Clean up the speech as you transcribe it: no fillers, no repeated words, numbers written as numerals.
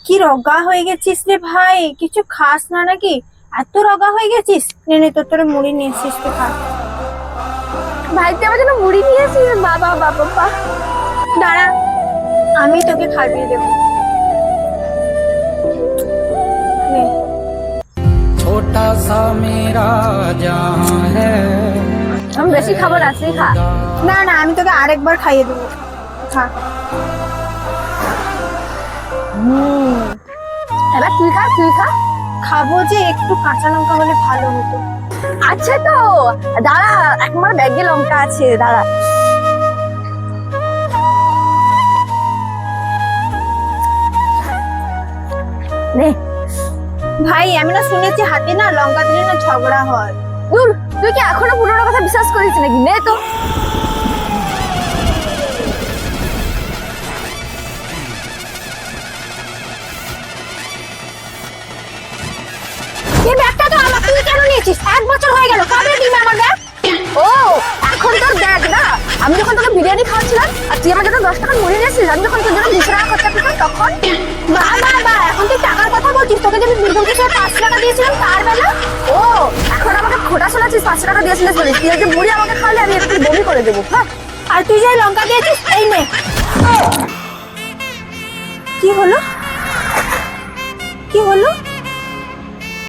কি রগা হয়ে গেছিস রে ভাই, কিছু খাস না নাকি? এত রগা হয়ে গেছিস, নে নে তোর মুড়ি নিয়ে এসিস, তুই খা। ভাই তুই আমার জন্য মুড়ি নিয়ে আসিস? বাবা বাবা বাবা, দাঁড়া, আমি তোকে খাইয়ে দেবো। নে। छोटा सा मेरा जहां है। আমি বেশি খাবো না, তুই খা। না না, আমি তোকে আরেকবার খাইয়ে দেবো, খা। এবার তুই খা, তুই খা। খাবো যে, একটু কাঁচা লঙ্কা হলে ভালো হতো। আচ্ছা তো দাঁড়া, একবার ব্যাগে লঙ্কা আছে, দাঁড়া। নে। ভাই আমি না শুনেছি হাতে না লঙ্কা দিলে না ঝগড়া হয়। দূর, তুই কি এখনো পুরোনো কথা বিশ্বাস করিস নাকি? নে তো। এই ব্যাগটা তো আমার, তুই কেন নিয়েছিস? 1 বছর হয়ে গেল, কবে দিবি আমার ব্যাগ? ও, এখন তোর ব্যাগ না? আমি যখন তোকে বিরিয়ানি খাওয়াচ্ছিলাম আর তুই আমার জন্য 10 টাকা মুড়ি নিয়েছিস, আমি যখন তোর জন্য 200 টাকা খরচা করতাম তখন? বাবা এখন তুই টাকার কথা বলছিস, তোকে যে আমি দুর্গের সময় 5 টাকা দিয়েছিলাম তার বেলা। ও, এখন আমাকে খোটা শোনাচ্ছিস 500 টাকা দিয়েছিলিস বলে? তুই যে মুড়ি আমাকে খাওয়ালে আমি একটু বমি করে দেবো। হ্যাঁ, আর তুই যে লঙ্কা দিয়েছিস, এই নে। কি হলো? কি হলো?